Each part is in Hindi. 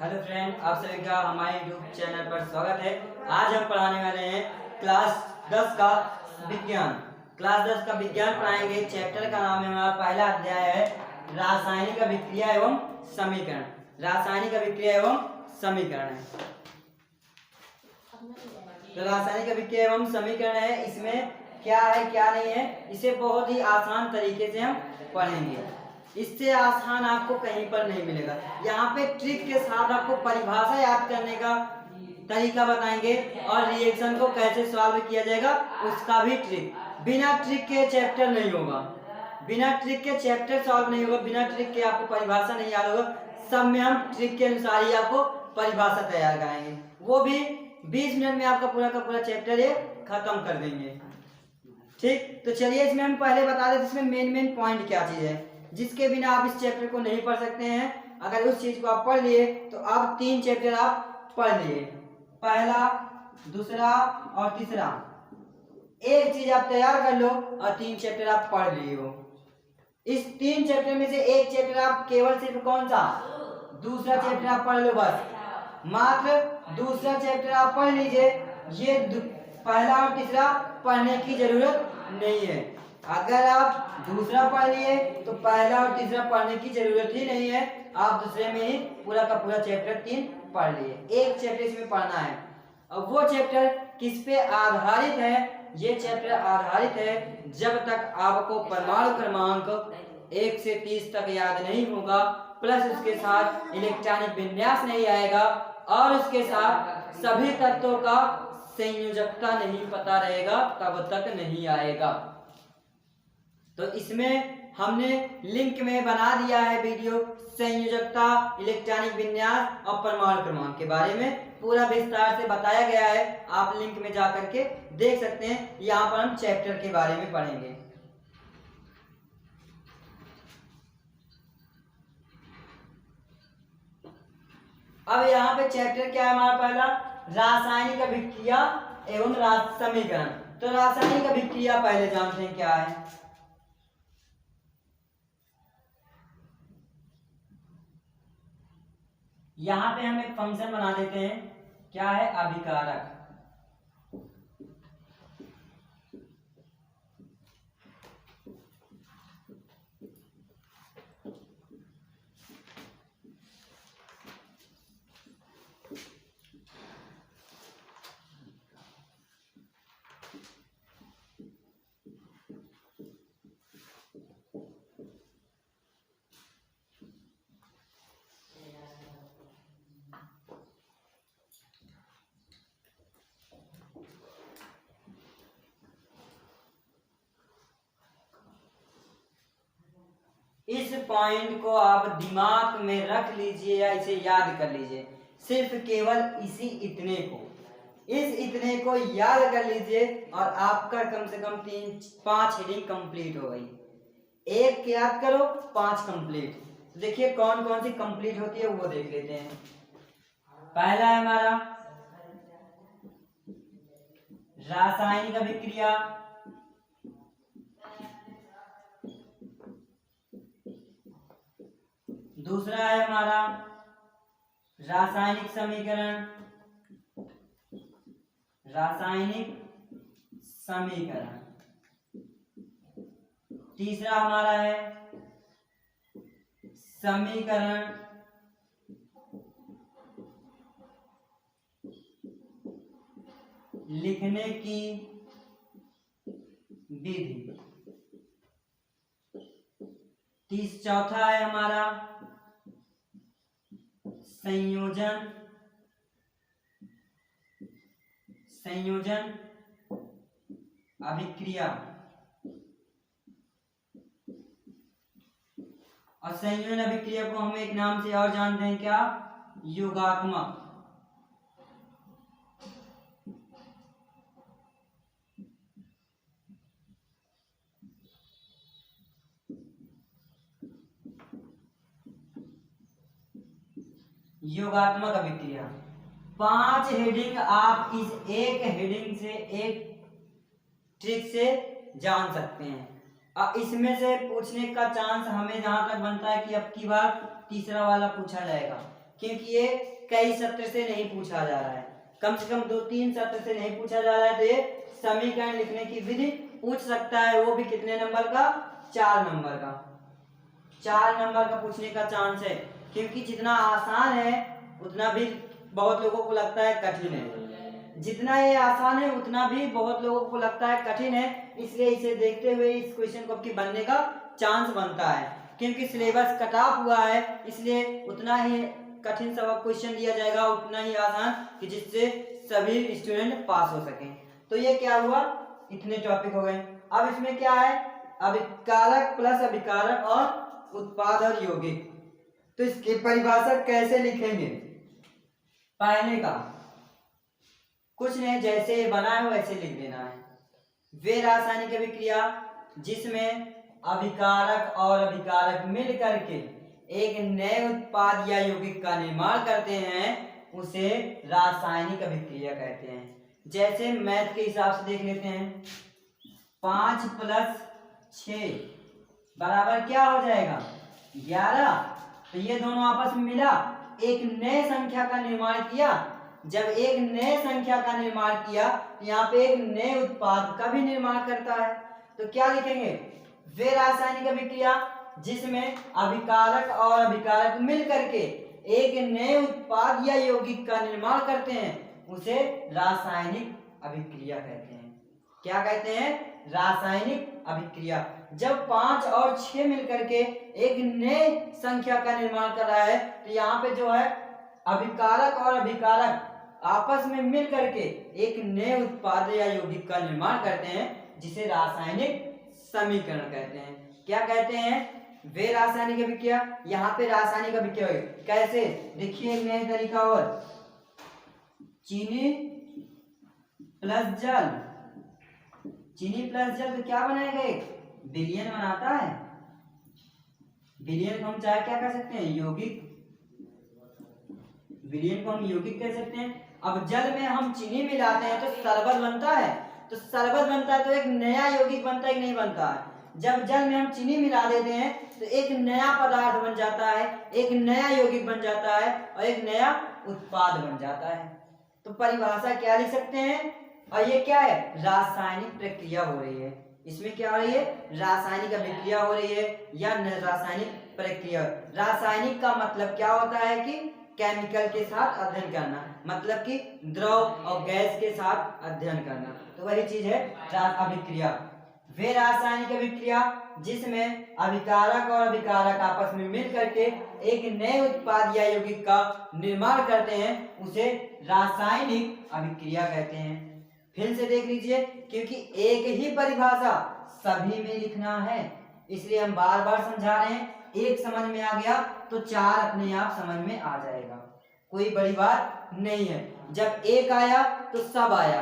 हेलो फ्रेंड, आप सभी का हमारे यूट्यूब चैनल पर स्वागत है। आज हम पढ़ाने वाले हैं क्लास 10 का विज्ञान। क्लास 10 का विज्ञान पढ़ाएंगे। चैप्टर का नाम है, हमारा पहला अध्याय है रासायनिक अभिक्रिया एवं समीकरण। रासायनिक अभिक्रिया एवं समीकरण है। तो रासायनिक अभिक्रिया एवं समीकरण है, इसमें क्या है क्या नहीं है, इसे बहुत ही आसान तरीके से हम पढ़ेंगे। इससे आसान आपको कहीं पर नहीं मिलेगा। यहाँ पे ट्रिक के साथ आपको परिभाषा याद करने का तरीका बताएंगे और रिएक्शन को कैसे सॉल्व किया जाएगा उसका भी ट्रिक। बिना ट्रिक के चैप्टर नहीं होगा, बिना ट्रिक के चैप्टर सॉल्व नहीं होगा, बिना ट्रिक के आपको परिभाषा नहीं याद होगा। सब में हम ट्रिक के अनुसार ही आपको परिभाषा तैयार कराएंगे, वो भी 20 मिनट में आपका पूरा का पूरा चैप्टर ये खत्म कर देंगे। ठीक, तो चलिए इसमें हम पहले बता दें इसमें मेन पॉइंट क्या चीज है जिसके बिना आप इस चैप्टर को नहीं पढ़ सकते हैं। अगर उस चीज को आप पढ़ लिए तो अब 3 चैप्टर आप पढ़ लिए, पहला, दूसरा और तीसरा। एक चीज आप तैयार कर लो और 3 चैप्टर आप पढ़ लिए हो। इस 3 चैप्टर में से एक चैप्टर आप केवल सिर्फ कौन सा, दूसरा चैप्टर आप पढ़ लो, बस मात्र दूसरा चैप्टर आप पढ़ लीजिए। ये पहला और तीसरा पढ़ने की जरूरत नहीं है। अगर आप दूसरा पढ़ लिए तो पहला और तीसरा पढ़ने की जरूरत ही नहीं है, आप दूसरे में ही पूरा का पूरा चैप्टर 3 पढ़ लिए। एक चैप्टर इसमें पढ़ना है। और वो चैप्टर किस पे आधारित है, ये चैप्टर आधारित है जब तक आपको परमाणु क्रमांक 1 से 30 तक याद नहीं होगा, प्लस उसके साथ इलेक्ट्रॉनिक विन्यास नहीं आएगा और उसके साथ सभी तत्वों का संयोजकता नहीं पता रहेगा, तब तक नहीं आएगा। तो इसमें हमने लिंक में बना दिया है वीडियो, संयोजकता, इलेक्ट्रॉनिक विन्यास और परमाणु क्रमांक के बारे में पूरा विस्तार से बताया गया है। आप लिंक में जाकर के देख सकते हैं। यहाँ पर हम चैप्टर के बारे में पढ़ेंगे। अब यहाँ पे चैप्टर क्या है हमारा पहला, रासायनिक अभिक्रिया एवं समीकरण। तो रासायनिक अभिक्रिया पहले जानते हैं क्या है। यहाँ पे हम एक फंक्शन बना देते हैं, क्या है, अभिकारक। इस पॉइंट को आप दिमाग में रख लीजिए या इसे याद कर लीजिए। सिर्फ केवल इतने इतने को याद कर लीजिए और आपका कम से कम 3-5 हेडिंग कंप्लीट हो गई। एक याद करो, 5 कंप्लीट। देखिए कौन कौन सी कंप्लीट होती है वो देख लेते हैं। पहला है हमारा रासायनिक अभिक्रिया, दूसरा है हमारा रासायनिक समीकरण, तीसरा हमारा है समीकरण, लिखने की विधि, चौथा है हमारा संयोजन अभिक्रिया। और संयोजन अभिक्रिया को हम एक नाम से और जानते हैं, क्या, योगात्मक। योगात्मक अभिक्रिया 5 हेडिंग आप इस एक हेडिंग से, एक ट्रिक से जान सकते हैं। अब इसमें से पूछने का चांस हमें जहां तक बनता है कि अब की बार तीसरा वाला पूछा जाएगा, क्योंकि ये कई सत्र से नहीं पूछा जा रहा है, कम से कम 2-3 सत्र से नहीं पूछा जा रहा है, तो ये समीकरण लिखने की विधि पूछ सकता है, वो भी कितने नंबर का, 4 नंबर का। 4 नंबर का पूछने का चांस है, क्योंकि जितना आसान है उतना भी बहुत लोगों को लगता है कठिन है, जितना ये आसान है उतना भी बहुत लोगों को लगता है कठिन है। इसलिए इसे देखते हुए इस क्वेश्चन को आपकी बनने का चांस बनता है, क्योंकि सिलेबस कट ऑफ हुआ है, इसलिए उतना ही कठिन सबक क्वेश्चन दिया जाएगा, उतना ही आसान कि जिससे सभी स्टूडेंट पास हो सकें। तो ये क्या हुआ, इतने टॉपिक हो गए। अब इसमें क्या है, अभिकारक प्लस अभिकारक और उत्पाद और यौगिक। तो इसकी परिभाषा कैसे लिखेंगे, पहले का कुछ नहीं, जैसे ये बना है वैसे लिख देना है। वे रासायनिक अभिक्रिया जिसमें अभिकारक और अभिकारक मिल करके एक नए उत्पाद या यौगिक का निर्माण करते हैं उसे रासायनिक अभिक्रिया कहते हैं। जैसे मैथ के हिसाब से देख लेते हैं, 5 + 6 बराबर क्या हो जाएगा, 11। तो ये दोनों आपस में मिला, एक नए संख्या का निर्माण किया। जब एक नए संख्या का निर्माण किया, यहाँ पे एक नए उत्पाद का भी निर्माण करता है। तो क्या लिखेंगे, वे रासायनिक अभिक्रिया जिसमें अभिकारक और अभिकारक मिल करके एक नए उत्पाद या यौगिक का निर्माण करते हैं उसे रासायनिक अभिक्रिया कहते हैं। क्या कहते हैं, रासायनिक अभिक्रिया। जब 5 और 6 मिलकर के एक नए संख्या का निर्माण कर रहा है, तो यहाँ पे जो है अभिकारक और अभिकारक आपस में मिल करके एक नए उत्पाद या यौगिक का निर्माण करते हैं, जिसे रासायनिक समीकरण कहते हैं। क्या कहते हैं, वे रासायनिक अभिक्रिया। यहाँ पे रासायनिक अभिक्रिया कैसे, देखिए एक नया तरीका और, चीनी प्लस जल, चीनी प्लस जल तो क्या बनाएगा, एक विलयन बनाता है। विलयन को हम चाहे क्या कर सकते हैं, यौगिक, विलयन को हम यौगिक कह सकते हैं। अब जल में हम चीनी मिलाते हैं तो शरबत बनता है, तो शरबत बनता है तो एक नया यौगिक बनता है कि नहीं बनता है। जब जल में हम चीनी मिला देते हैं तो एक नया पदार्थ बन जाता है, एक नया यौगिक बन जाता है और एक नया उत्पाद बन जाता है। तो परिभाषा क्या लिख सकते हैं, और ये क्या है, रासायनिक प्रक्रिया हो रही है। इसमें क्या हो रही है, रासायनिक अभिक्रिया हो रही है या रासायनिक प्रक्रिया। रासायनिक का मतलब क्या होता है कि केमिकल के साथ अध्ययन करना, मतलब कि द्रव और गैस के साथ अध्ययन करना, तो वही चीज है अभिक्रिया। वे रासायनिक अभिक्रिया जिसमें अभिकारक और अभिकारक आपस में मिल करके एक नए उत्पाद या यौगिक का निर्माण करते हैं उसे रासायनिक अभिक्रिया कहते हैं। फिर से देख लीजिए, क्योंकि एक ही परिभाषा सभी में लिखना है, इसलिए हम बार बार समझा रहे हैं। एक समझ में आ गया तो 4 अपने आप समझ में आ जाएगा, कोई बड़ी बात नहीं है। जब एक आया तो सब आया।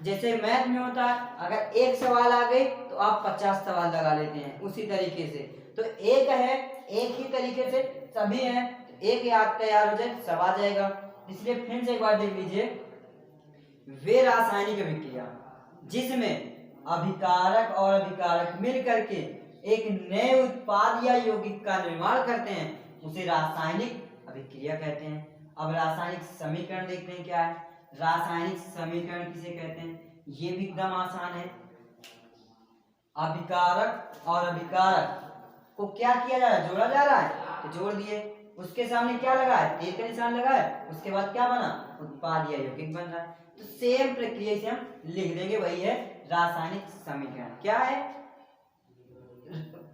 जैसे मैथ में होता है, अगर एक सवाल आ गई तो आप 50 सवाल लगा लेते हैं, उसी तरीके से तो एक है, एक ही तरीके से सभी हैं, तो एक याद तैयार हो जाए सब आ जाएगा। इसलिए फिर से एक बार देख लीजिए, वे रासायनिक अभिक्रिया जिसमें अभिकारक और अभिकारक मिल करके एक नए उत्पाद या यौगिक का निर्माण करते हैं उसे रासायनिक अभिक्रिया कहते हैं। अब रासायनिक समीकरण देखते हैं क्या है। रासायनिक समीकरण किसे कहते हैं, ये भी एकदम आसान है। अभिकारक और अभिकारक को क्या किया जा रहा है, जोड़ा जा रहा है, तो जोड़ दिए, उसके सामने क्या लगा है, तीर का निशान लगा है, उसके बाद क्या बना, उत्पाद या यौगिक बन रहा है। तो सेम प्रक्रिया से हम लिख देंगे, वही है रासायनिक समीकरण। क्या है,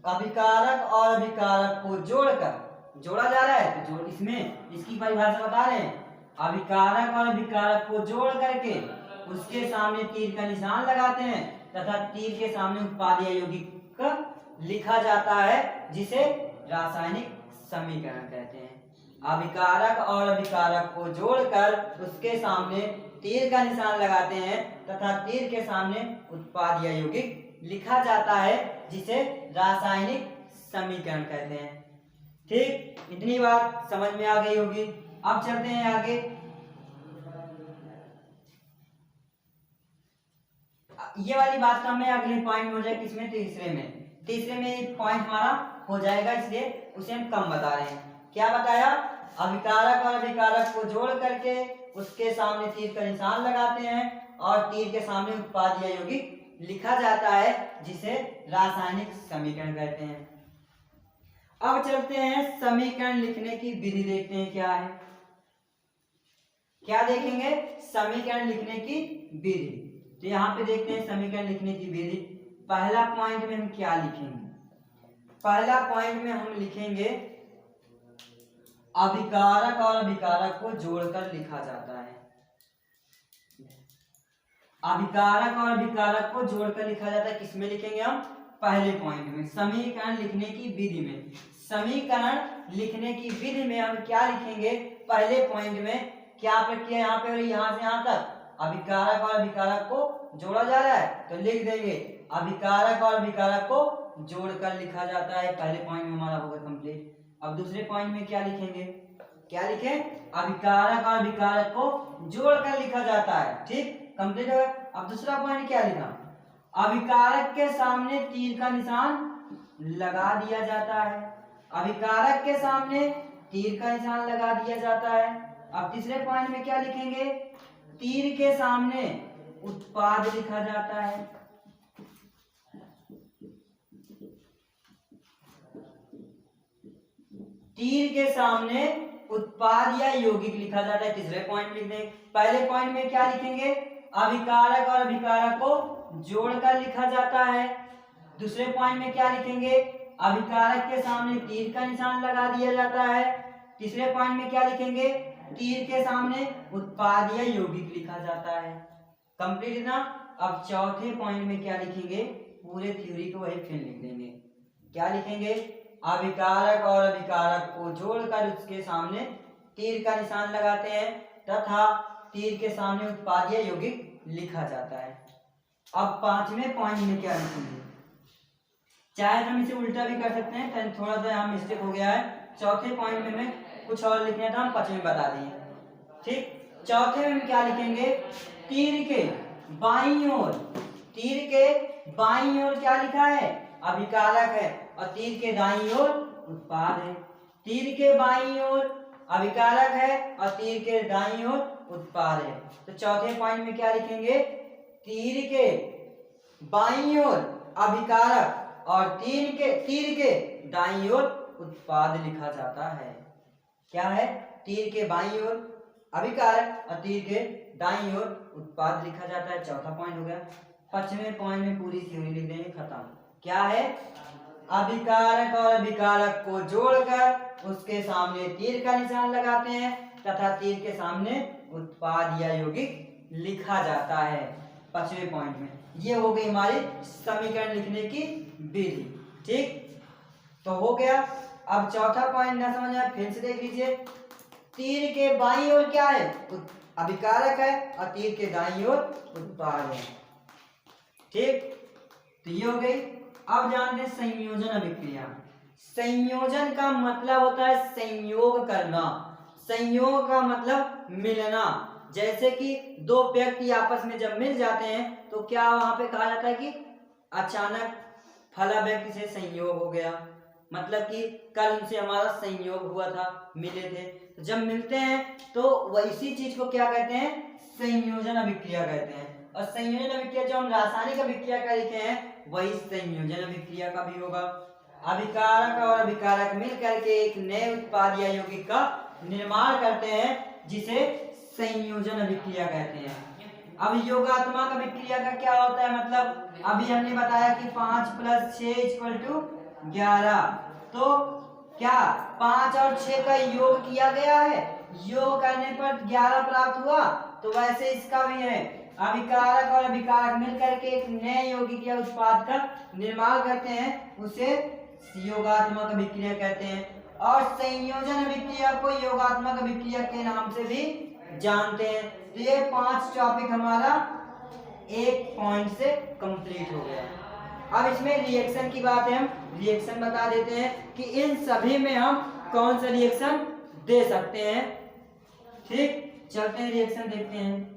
अभिकारक और अभिकारक को जोड़कर, जोड़ा जा रहा है तो जोड़, इसमें इसकी परिभाषा बता रहे हैं, अभिकारक और अभिकारक को जोड़ करके उसके सामने तीर का निशान लगाते हैं तथा तीर के सामने उत्पाद या यौगिक लिखा जाता है, जिसे रासायनिक समीकरण कहते हैं। अभिकारक और अभिकारक को जोड़कर उसके सामने तीर का निशान लगाते हैं तथा तीर के सामने उत्पाद या यौगिक लिखा जाता है, जिसे रासायनिक समीकरण कहते हैं। ठीक, इतनी बात समझ में आ गई होगी। अब चलते हैं आगे। ये वाली बात का मैं अगले पॉइंट में हो जाए, किसमें, तीसरे में पॉइंट हमारा हो जाएगा, इसलिए उसे हम कम बता रहे हैं। क्या बताया, अभिकारक और अभिकारक को जोड़ करके उसके सामने तीर का निशान लगाते हैं और तीर के सामने उत्पाद या यौगिक लिखा जाता है, जिसे रासायनिक समीकरण कहते हैं। अब चलते हैं समीकरण लिखने की विधि, देखते हैं क्या है। क्या देखेंगे? समीकरण लिखने की विधि। तो यहाँ पे देखते हैं समीकरण लिखने की विधि। पहला पॉइंट में हम क्या लिखेंगे? पहला पॉइंट में हम लिखेंगे अभिकारक और अभिकारक को जोड़कर लिखा जाता है। अभिकारक और अभिकारक को जोड़कर लिखा जाता है। किसमें लिखेंगे हम? पहले पॉइंट में, समीकरण लिखने की विधि में। समीकरण लिखने की विधि में हम क्या लिखेंगे? पहले पॉइंट में क्या प्रक्रिया यहाँ पे हो रही है? यहाँ से यहाँ तक अभिकारक और अभिकारक को जोड़ा जा रहा है, तो लिख देंगे अभिकारक और अभिकारक को जोड़कर लिखा जाता है। पहले पॉइंट में हमारा होगा कंप्लीट। अब दूसरे पॉइंट में क्या लिखेंगे? क्या लिखें? अभिकारक और अभिकारक को जोड़कर लिखा जाता है। ठीक, कंप्लीट हो गया। अब दूसरा पॉइंट क्या लिखा? अभिकारक के सामने तीर का निशान लगा दिया जाता है। अभिकारक के सामने तीर का निशान लगा दिया जाता है। अब तीसरे पॉइंट में क्या लिखेंगे? तीर के सामने उत्पाद लिखा जाता है। तीर के सामने उत्पाद या यौगिक लिखा जाता है। तीसरे पॉइंट लिख देंगे। पहले पॉइंट में क्या लिखेंगे? अभिकारक और अभिकारक को जोड़कर लिखा जाता है। दूसरे पॉइंट में क्या लिखेंगे? अभिकारक के सामने तीर का निशान लगा दिया जाता है। तीसरे पॉइंट में क्या लिखेंगे? तीर के सामने उत्पाद या यौगिक लिखा जाता है। कंप्लीट ना। अब चौथे पॉइंट में क्या लिखेंगे? पूरे थ्योरी को वही फिर लिख देंगे। क्या लिखेंगे? अभिकारक और अभिकारक को जोड़कर उसके सामने तीर का निशान लगाते हैं तथा तीर के सामने उत्पाद या यौगिक लिखा जाता है। अब पांचवें पॉइंट में क्या लिखेंगे? चाहे हम इसे उल्टा भी कर सकते हैं, तो थोड़ा सा यहाँ मिस्टेक हो गया है। चौथे पॉइंट में मैं कुछ और लिखने था, हम पांचवें बता दिए। ठीक, चौथे में क्या लिखेंगे? तीर के बाईं ओर, तीर के बाईं ओर क्या लिखा है? अभिकारक है और तीर के दाईं ओर उत्पाद है। तीर के बाईं ओर अभिकारक है और तीर के दाईं ओर उत्पाद है। तो चौथे पॉइंट में क्या लिखेंगे? तीर के बाईं ओर अभिकारक और तीर के दाईं ओर उत्पाद लिखा जाता है। क्या है? तीर के बाईं ओर अभिकारक और तीर के दाईं ओर उत्पाद लिखा जाता है। चौथा पॉइंट हो गया। पांचवें पॉइंट में पूरी थ्योरी लिख देंगे, खत्म। क्या है? अभिकारक और अभिकारक को जोड़कर उसके सामने तीर का निशान लगाते हैं तथा तीर के सामने उत्पाद या यौगिक लिखा जाता है। पांचवें पॉइंट में ये हो गई हमारी समीकरण लिखने की विधि। ठीक, तो हो गया। अब चौथा पॉइंट ना समझ आया, फिर से देख लीजिए। तीर के बाईं ओर क्या है? अभिकारक है और तीर के दाईं ओर उत्पाद है। ठीक, तो ये हो गई। अब जानते हैं संयोजन अभिक्रिया। संयोजन का मतलब होता है संयोग करना। संयोग का मतलब मिलना। जैसे कि दो व्यक्ति आपस में जब मिल जाते हैं तो क्या वहां पे कहा जाता है कि अचानक फला व्यक्ति से संयोग हो गया, मतलब कि कल उनसे हमारा संयोग हुआ था, मिले थे। तो जब मिलते हैं तो वैसी चीज को क्या कहते हैं? संयोजन अभिक्रिया कहते हैं। और संयोजन अभिक्रिया जो हम रासायनिक अभिक्रिया का लिखे हैं वही संयोजन अभिक्रिया का भी होगा। अभिकारक और अभिकारक मिलकर के एक नए उत्पाद या यौगिक का निर्माण करते हैं, जिसे संयोजन अभिक्रिया कहते हैं। अब योगात्मक अभिक्रिया का क्या होता है? मतलब अभी हमने बताया कि 5 + 6 = 11। तो क्या 5 और 6 का योग किया गया है? योग करने पर 11 प्राप्त हुआ। तो वैसे इसका भी है। अभिकारक और अभिकारक मिलकर के एक नए यौगिक या उत्पाद का निर्माण करते हैं, उसे योगात्मक अभिक्रिया कहते हैं। और संयोजन अभिक्रिया को योगात्मक अभिक्रिया के नाम से भी जानते हैं। तो ये 5 टॉपिक हमारा एक पॉइंट से कंप्लीट हो गया। अब इसमें रिएक्शन की बात है, हम रिएक्शन बता देते हैं कि इन सभी में हम कौन सा रिएक्शन दे सकते हैं। ठीक, चलते हैं रिएक्शन देखते हैं।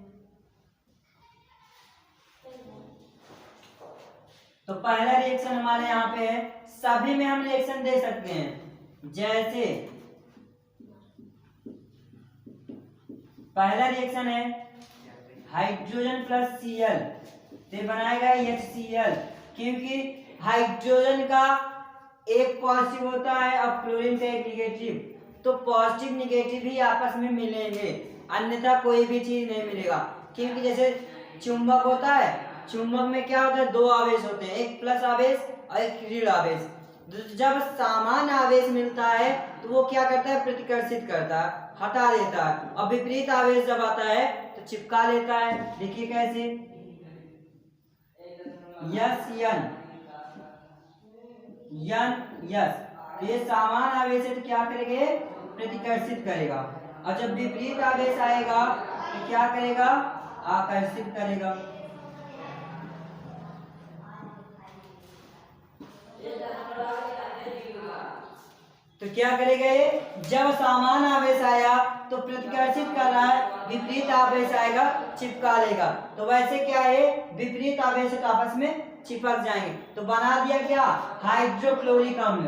तो पहला रिएक्शन हमारे यहाँ पे है, सभी में हम रिएक्शन दे सकते हैं। जैसे पहला रिएक्शन है हाइड्रोजन प्लस Cl, तो बनाएगा HCl, क्योंकि हाइड्रोजन का एक पॉजिटिव होता है और क्लोरीन का एक निगेटिव, तो पॉजिटिव निगेटिव ही आपस में मिलेंगे, अन्यथा कोई भी चीज नहीं मिलेगा। क्योंकि जैसे चुंबक होता है, चुंबक में क्या होता है, दो आवेश होते हैं, एक प्लस आवेश और एक ऋण आवेश। जब समान आवेश मिलता है तो वो क्या करता है, प्रतिकर्षित करता है, हटा देता है, और विपरीत आवेश जब आता है तो चिपका लेता है। देखिए कैसे, यस यन यस, तो ये समान आवेश है तो क्या करेंगे, प्रतिकर्षित करेगा, और जब विपरीत आवेश आएगा तो क्या करेगा, आकर्षित करेगा। तो क्या करेगा ये, जब समान आवेश आया तो प्रतिकर्षित कर रहा है, विपरीत आवेश आएगा चिपका लेगा। तो वैसे क्या है, विपरीत आवेश आपस में चिपक जाएंगे, तो बना दिया क्या, हाइड्रोक्लोरिक अम्ल।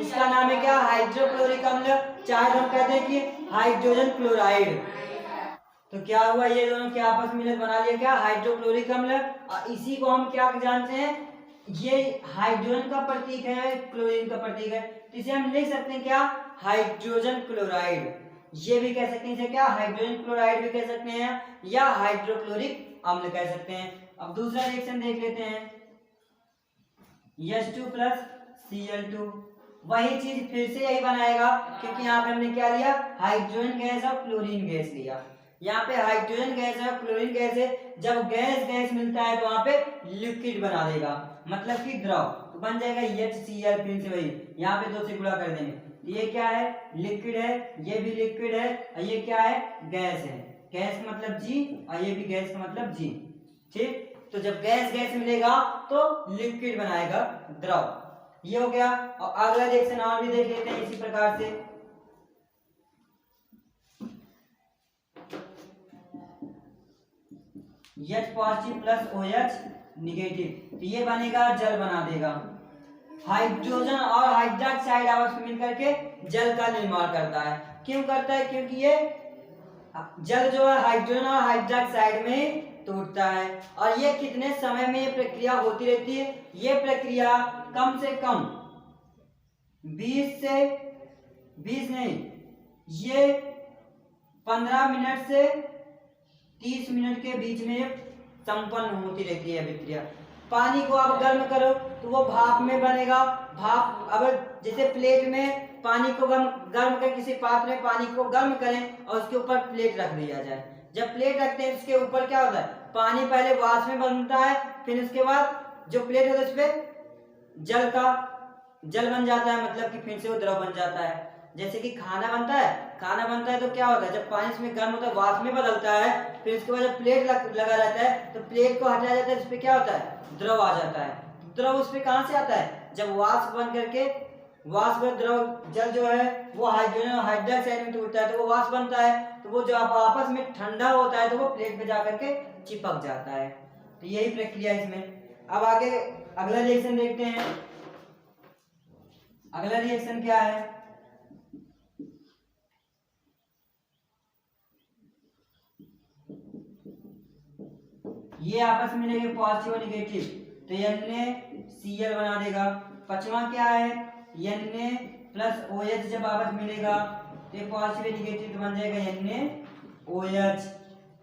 इसका नाम है क्या, हाइड्रोक्लोरिक अम्ल, चाहे हम कहते हैं कि हाइड्रोजन क्लोराइड। तो क्या हुआ, ये दोनों के आपस में बना दिया क्या, हाइड्रोक्लोरिक अम्ल। और इसी को हम क्या जानते हैं, ये हाइड्रोजन का प्रतीक है, क्लोरीन का प्रतीक है, तो इसे हम लिख सकते हैं क्या, हाइड्रोजन क्लोराइड। ये भी कह सकते हैं इसे क्या, हाइड्रोजन क्लोराइड भी कह सकते हैं, या हाइड्रोक्लोरिक अम्ल कह सकते हैं। अब दूसरा रिएक्शन देख लेते हैं, H2 प्लस Cl2, वही चीज फिर से यही बनाएगा, क्योंकि यहाँ पे हमने क्या लिया, हाइड्रोजन गैस और क्लोरीन गैस लिया। यहाँ पे हाइड्रोजन गैस और क्लोरीन गैस है, जब गैस गैस मिलता है तो वहां पे लिक्विड बना देगा, मतलब कि द्रव, तो बन जाएगा HCl, फिर से वही, यहाँ पे 2 से गुणा कर देंगे। ये क्या है, लिक्विड है, ये भी लिक्विड है, और ये क्या है, गैस है, गैस का मतलब G, और ये भी गैस का मतलब G। ठीक, तो जब गैस गैस मिलेगा तो लिक्विड बनाएगा, द्रव। ये हो गया। और अगला रिएक्शन और भी देख लेते हैं इसी प्रकार से, H positive plus OH negative, तो ये बनेगा, जल बना देगा। हाइड्रोजन और हाइड्रोक्साइड आपस में मिलकर के जल का निर्माण करता है। क्यों करता है, क्योंकि ये जल जो है हाइड्रोजन और हाइड्रोक्साइड में टूटता है, और ये कितने समय में ये प्रक्रिया होती रहती है, ये प्रक्रिया कम से कम 20 नहीं, ये 15 मिनट से 30 मिनट के बीच में संपन्न होती रहती है प्रक्रिया। पानी को आप गर्म करो तो वो भाप में बनेगा, भाप, अब जैसे प्लेट में पानी को गर्म कर, किसी पात्र में पानी को गर्म करें और उसके ऊपर प्लेट रख दिया जाए, जब प्लेट रखते हैं उसके ऊपर क्या होता है, पानी पहले वाष्प में बनता है, फिर उसके बाद जो प्लेट होता है उस पर जल बन जाता है, मतलब कि फिर से वो द्रव बन जाता है। जैसे कि खाना बनता है तो क्या होता है, जब पानी इसमें गर्म होता है वाष्प में बदलता है, फिर उसके बाद जब प्लेट लगा रहता है तो प्लेट को हटाया जाता है, उस पर क्या होता है, द्रव आ जाता है। द्रव उस पर कहाँ से आता है, जब वाष्प बन करके, वाष्प द्रव जल जो है वो हाइड्रोजन और हाइड्रोक्साइड में टूटता है तो वो वाष्प बनता है, तो वो जो आपस में ठंडा होता है तो वो प्लेट पे जाकर के चिपक जाता है। तो यही प्रक्रिया इसमें। अब आगे अगला रिएक्शन देखते हैं। अगला रिएक्शन क्या है, ये आपस में मिलेंगे पॉजिटिव और निगेटिव, तो NaCl बना देगा। पांचवा क्या है, Na प्लस OH जब आपस मिलेगा तो ये पॉजिटिव निगेटिव बन जाएगा NaOH।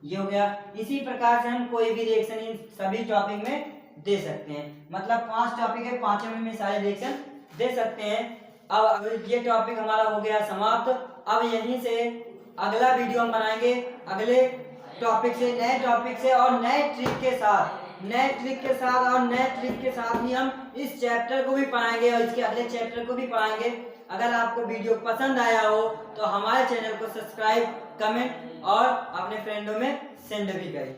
ये हो गया। इसी प्रकार से हम कोई भी रिएक्शन इन सभी टॉपिक में दे सकते हैं, मतलब 5 टॉपिक है, 5 में सारे रिएक्शन दे सकते हैं। अब ये टॉपिक हमारा हो गया समाप्त। अब यहीं से अगला वीडियो हम बनाएंगे अगले टॉपिक से, नए टॉपिक से और नए ट्रिक के साथ और नए ट्रिक के साथ ही हम इस चैप्टर को भी पढ़ाएंगे और इसके अगले चैप्टर को भी पढ़ाएंगे। अगर आपको वीडियो पसंद आया हो तो हमारे चैनल को सब्सक्राइब, कमेंट और अपने फ्रेंडों में सेंड भी करें।